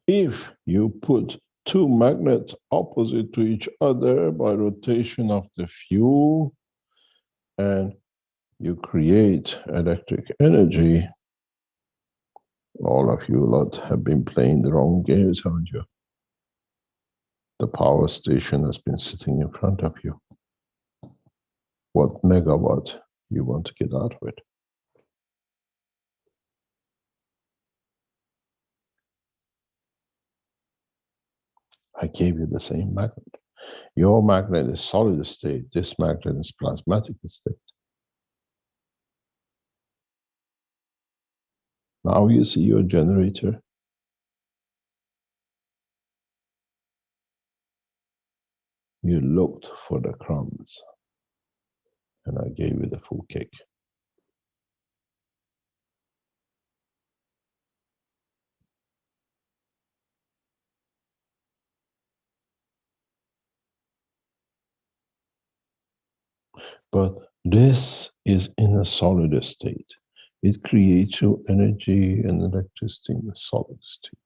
If you put two magnets opposite to each other by rotation of the fuel, and you create electric energy, all of you lot have been playing the wrong games, haven't you? The power station has been sitting in front of you. What megawatt you want to get out of it? I gave you the same magnet. Your magnet is solid state, this magnet is plasmatic state. Now you see your generator. You looked for the crumbs, and I gave you the full cake. But this is in a solid state. It creates your energy and electricity in a solid state.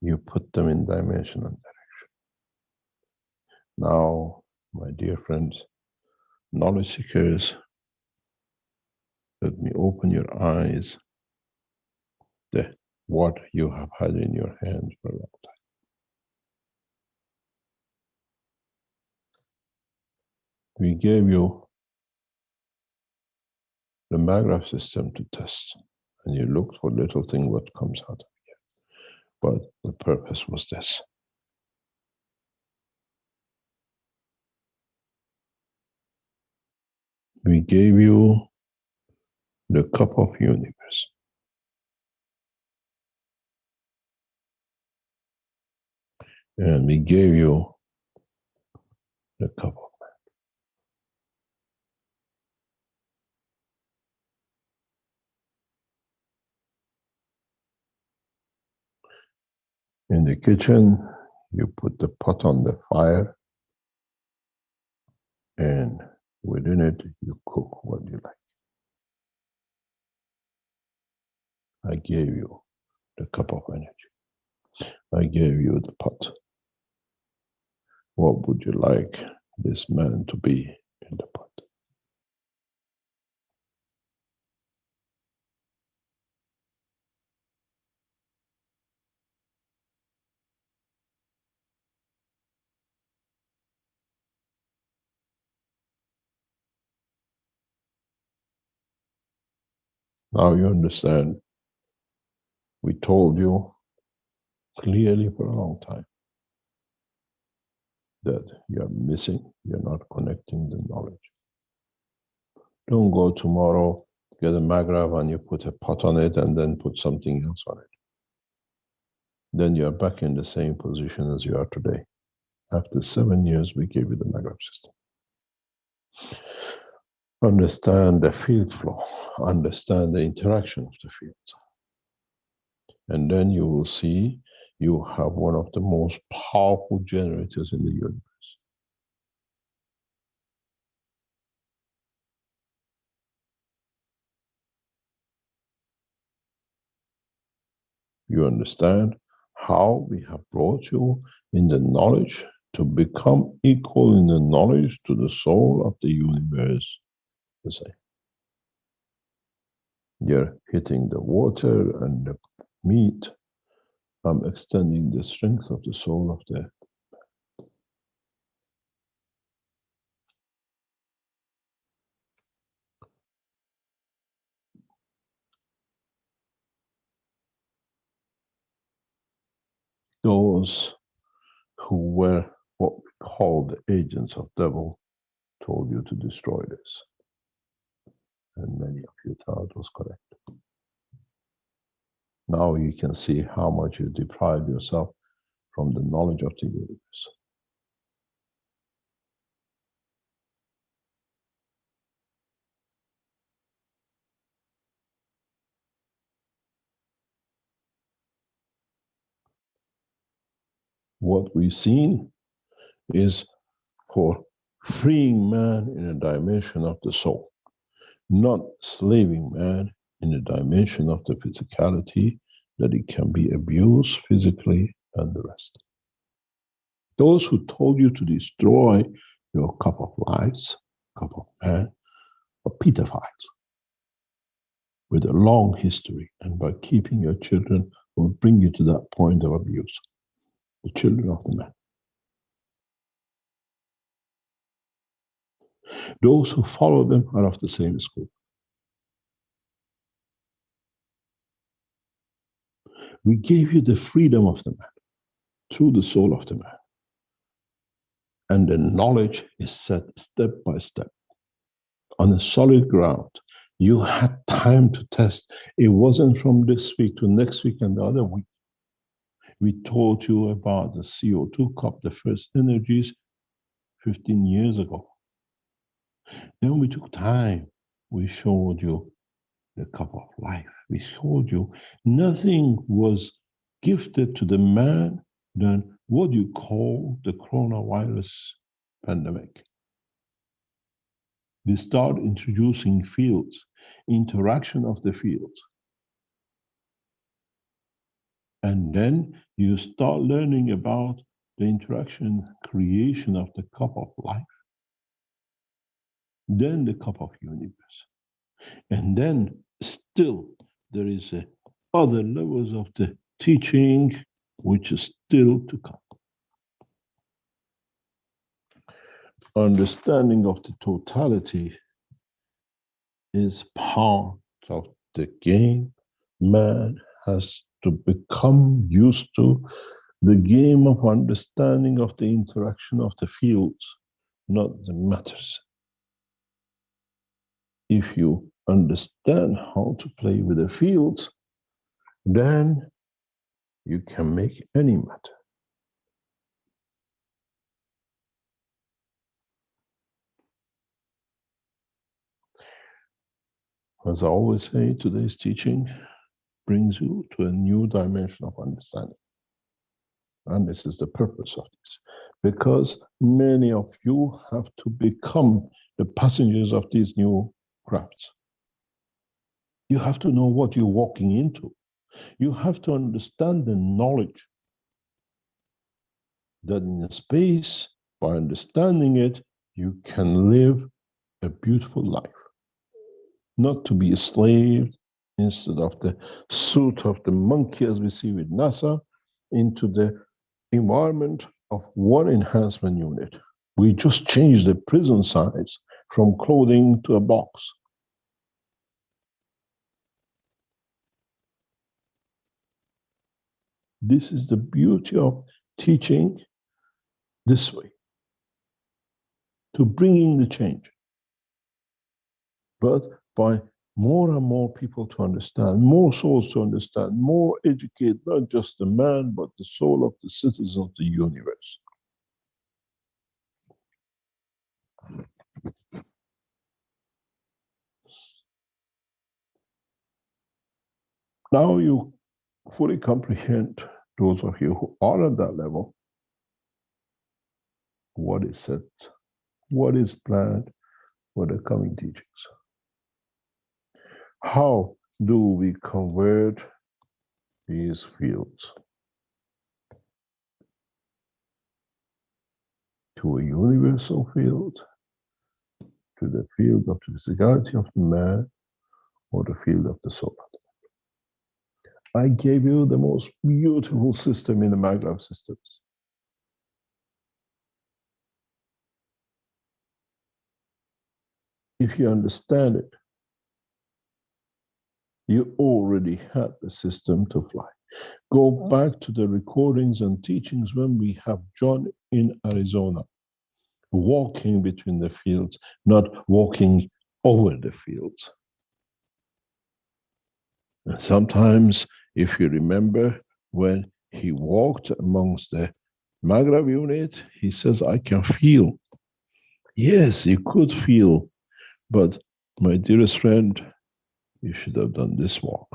You put them in dimension and direction. Now, my dear friends, knowledge seekers, let me open your eyes to what you have had in your hands for a long time. We gave you the Maghreb system to test, and you looked for little thing what comes out of it. But the purpose was this. We gave you the cup of universe. And we gave you the cup of man. In the kitchen, you put the pot on the fire, and within it, you cook what you like. I gave you the cup of energy. I gave you the pot. What would you like this man to be in the pot? Now you understand. We told you clearly for a long time that you're missing, you're not connecting the knowledge. Don't go tomorrow, get a Maghreb and you put a pot on it and then put something else on it. Then you're back in the same position as you are today. After 7 years, we gave you the Maghreb system. Understand the field flow, understand the interaction of the fields. And then you will see you have one of the most powerful generators in the universe. You understand how we have brought you in the knowledge to become equal in the knowledge to the soul of the universe. You say, you're hitting the water and the meat. I'm extending the strength of the soul of the those who were what we call the agents of devil told you to destroy this. And many of you thought it was correct. Now you can see how much you deprive yourself from the knowledge of the universe. What we've seen is for freeing man in a dimension of the soul, not slaving man in a dimension of the physicality that it can be abused physically and the rest. Those who told you to destroy your cup of lives, cup of man, are pedophiles with a long history, and by keeping your children will bring you to that point of abuse, the children of the man. Those who follow them are of the same school. We gave you the freedom of the man through the soul of the man. And the knowledge is set step by step on a solid ground. You had time to test. It wasn't from this week to next week and the other week. We told you about the CO2 cup, the first energies, 15 years ago. Then we took time. We showed you the cup of life. We showed you nothing was gifted to the man than what you call the coronavirus pandemic. We start introducing fields, interaction of the fields. And then you start learning about the interaction, creation of the cup of life. Then the cup of universe. And then still there is other levels of the teaching which is still to come. Understanding of the totality is part of the game. Man has to become used to the game of understanding of the interaction of the fields, not the matters. If you understand how to play with the fields, then you can make any matter. As I always say, today's teaching brings you to a new dimension of understanding. And this is the purpose of this. Because many of you have to become the passengers of these new crafts. You have to know what you're walking into. You have to understand the knowledge that in a space, by understanding it, you can live a beautiful life. Not to be a slave instead of the suit of the monkey as we see with NASA, into the environment of one enhancement unit. We just changed the prison size from clothing to a box. This is the beauty of teaching this way, to bringing the change. But by more and more people to understand, more souls to understand, more educate not just the man, but the soul of the citizens of the universe. Now you fully comprehend those of you who are at that level, what is it? What is planned for the coming teachings? How do we convert these fields to a universal field, to the field of the physicality of the man, or the field of the soul? I gave you the most beautiful system in the maglev systems. If you understand it, you already had the system to fly. Go back to the recordings and teachings when we have John in Arizona, walking between the fields, not walking over the fields. And sometimes, if you remember, when he walked amongst the maglev unit, he says, I can feel. Yes, you could feel, but my dearest friend, you should have done this walk.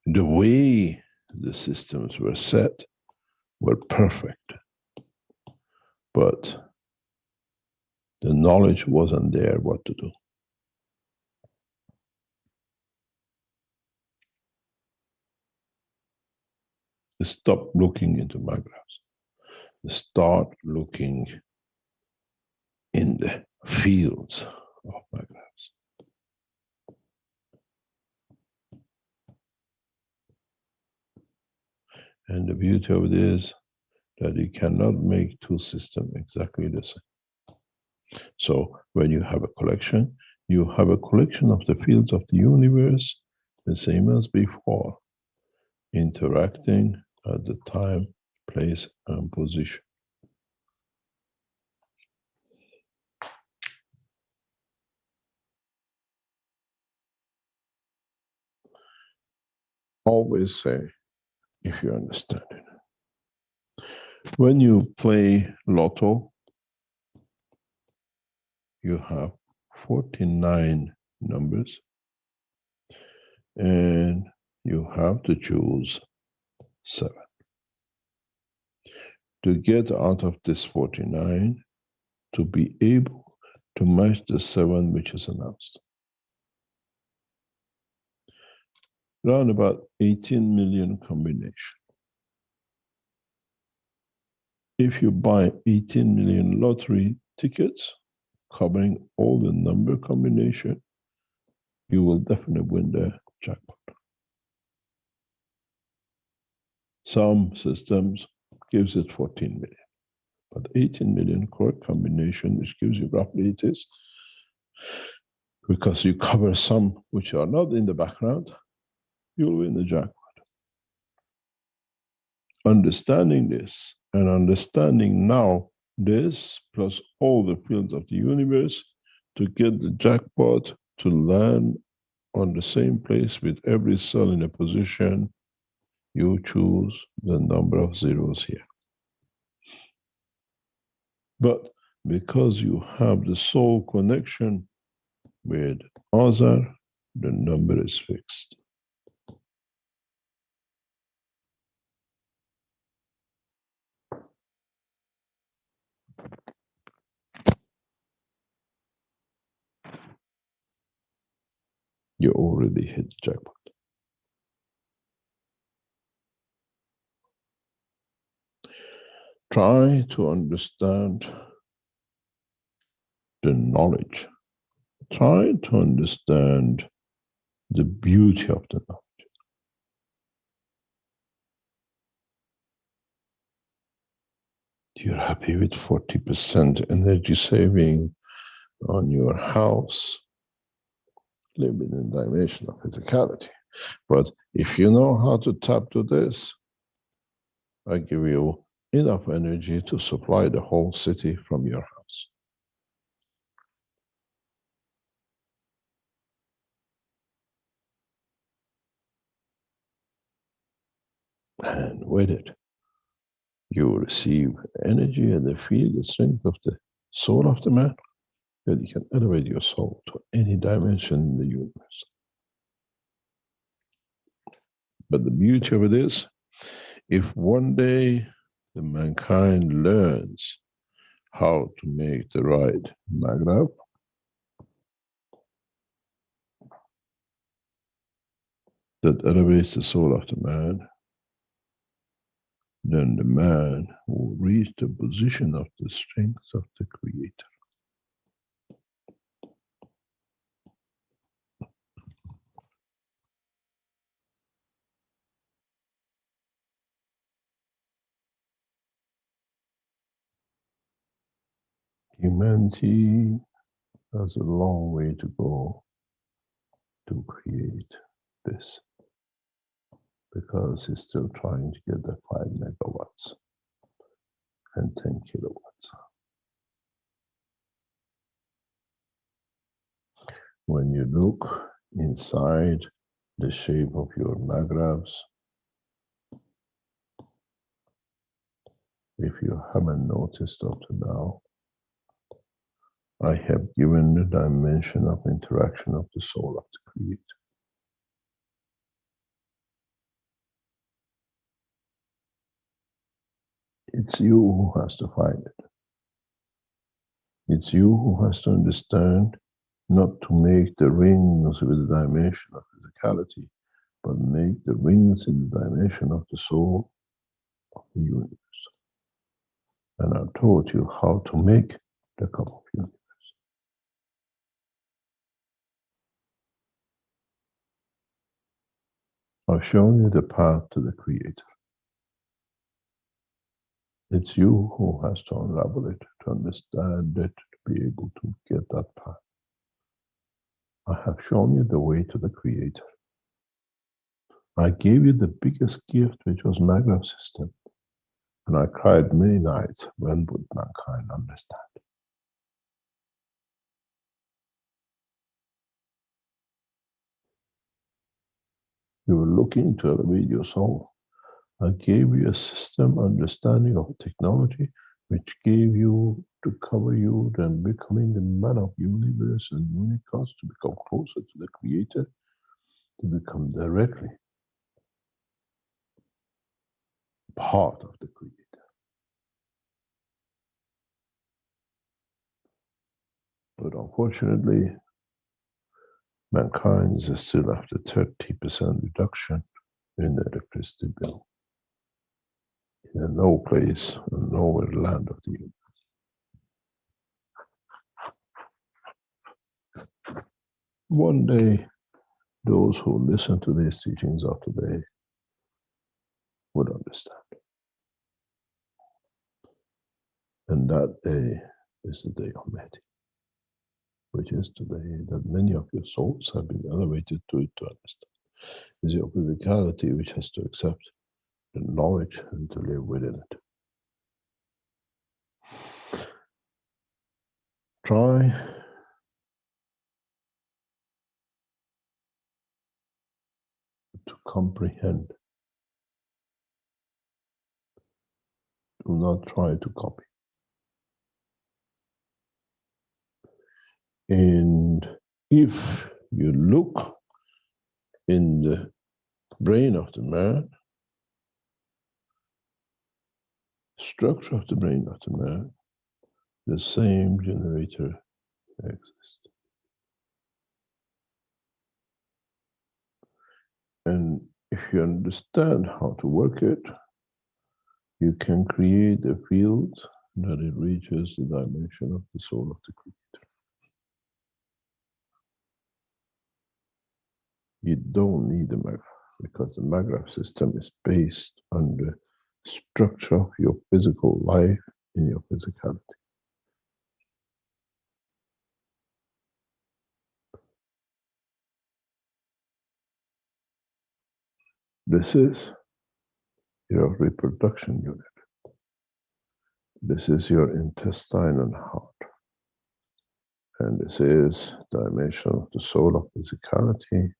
The way the systems were set were perfect, but the knowledge wasn't there what to do. Stop looking into maglevs. Start looking in the fields of maglevs. And the beauty of it is that you cannot make two systems exactly the same. So when you have a collection, you have a collection of the fields of the universe, the same as before, interacting at the time, place, and position. Always say, if you understand it. When you play lotto, you have 49 numbers, and you have to choose 7. To get out of this 49, to be able to match the 7 which is announced. Around about 18 million combination. If you buy 18 million lottery tickets covering all the number combination, you will definitely win the jackpot. Some systems gives it 14 million, but 18 million correct combination, which gives you roughly it is, because you cover some which are not in the background, you'll win the jackpot. Understanding this and understanding now this plus all the fields of the universe to get the jackpot to land on the same place with every cell in a position, you choose the number of zeros here. But because you have the soul connection with Azar, the number is fixed. You already hit the jackpot. Try to understand the knowledge. Try to understand the beauty of the knowledge. You're happy with 40% energy saving on your house, living in the dimension of physicality. But if you know how to tap to this, I give you enough energy to supply the whole city from your house. And with it, you will receive energy and feel the strength of the soul of the man, that you can elevate your soul to any dimension in the universe. But the beauty of it is, if one day the mankind learns how to make the right maghrab, that elevates the soul of the man, then the man will reach the position of the strength of the Creator. Humanity has a long way to go to create this, because it's still trying to get the 5 megawatts and 10 kilowatts. When you look inside the shape of your maghrabs, if you haven't noticed up to now, I have given the dimension of interaction of the soul of the Creator. It's you who has to find it. It's you who has to understand not to make the rings with the dimension of physicality, but make the rings in the dimension of the soul of the universe. And I've taught you how to make the cup of universe. I've shown you the path to the Creator. It's you who has to unravel it, to understand it, to be able to get that path. I have shown you the way to the Creator. I gave you the biggest gift, which was maghrab system. And I cried many nights, when would mankind understand? You were looking to elevate your soul. I gave you a system understanding of technology, which gave you to cover you, then becoming the man of universe and unicos, to become closer to the Creator, to become directly part of the Creator. But unfortunately, mankind is still after 30% reduction in the electricity bill. In no place, in nowhere land of the universe. One day, those who listen to these teachings of today would understand. And that day is the day of Mehdi, which is today that many of your souls have been elevated to it to understand. It's your physicality which has to accept the knowledge and to live within it. Try to comprehend. Do not try to copy. And if you look in the brain of the man, structure of the brain of the man, the same generator exists. And if you understand how to work it, you can create a field that it reaches the dimension of the soul of the Creator. You don't need the maghrab, because the maghrab system is based on the structure of your physical life in your physicality. This is your reproduction unit. This is your intestine and heart. And this is the dimension of the soul of physicality,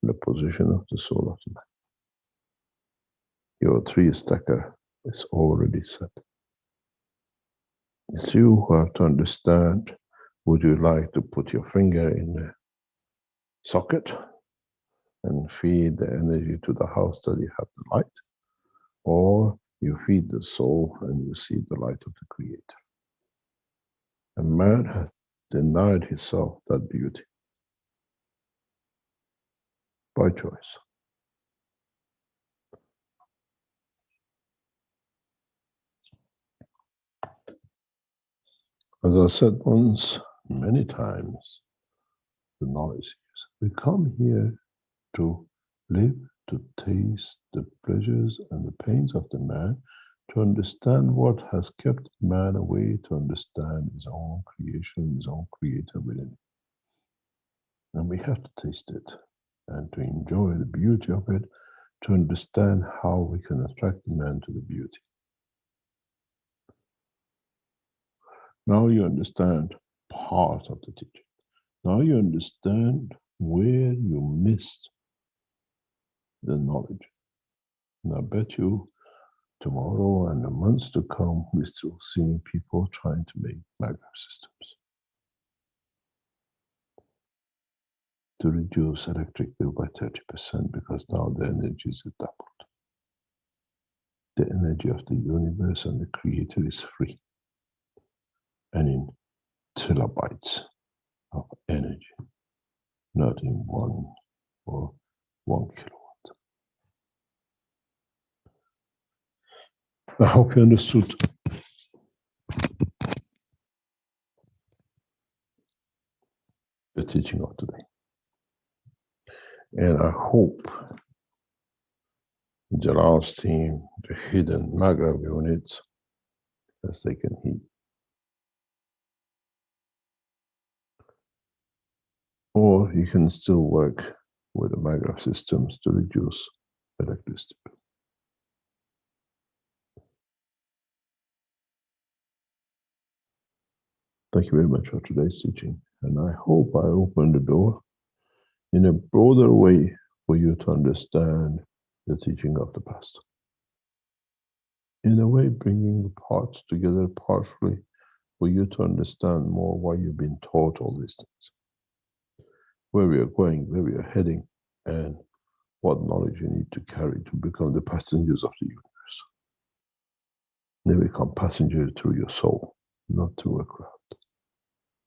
the position of the soul of the man. Your 3-stacker is already set. It's you who have to understand, would you like to put your finger in the socket and feed the energy to the house that you have the light, or you feed the soul and you see the light of the Creator. And man has denied himself that beauty by choice. As I said once, many times, the knowledge is we come here to live, to taste the pleasures and the pains of the man, to understand what has kept man away, to understand his own creation, his own Creator within him. And we have to taste it and to enjoy the beauty of it, to understand how we can attract the man to the beauty. Now you understand part of the teaching. Now you understand where you missed the knowledge. And I bet you tomorrow and the months to come, we're still seeing people trying to make maglev systems to reduce electric bill by 30% because now the energy is doubled. The energy of the universe and the Creator is free and in terabytes of energy, not in 1 or 1 kilowatt. I hope you understood the teaching of today. And I hope Jalal's team, the hidden maglev units, as they can heat. Or you can still work with the maglev systems to reduce electricity. Thank you very much for today's teaching. And I hope I opened the door in a broader way for you to understand the teaching of the past. In a way, bringing the parts together partially for you to understand more why you've been taught all these things, where we are going, where we are heading, and what knowledge you need to carry to become the passengers of the universe. They become passengers through your soul, not through a crowd.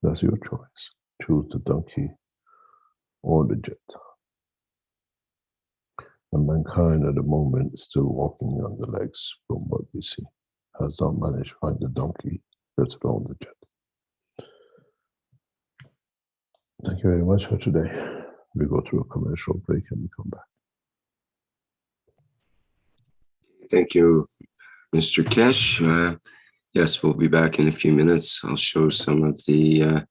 That's your choice. Choose the donkey or the jet. And mankind at the moment is still walking on the legs from what we see. Has not managed to find the donkey, let alone the jet. Thank you very much for today. We go through a commercial break and we come back. Thank you, Mr. Kesh. Yes, we'll be back in a few minutes. I'll show some of the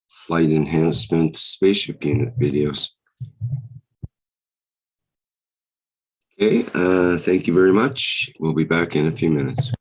flight enhancement spaceship unit videos. Okay, thank you very much. We'll be back in a few minutes.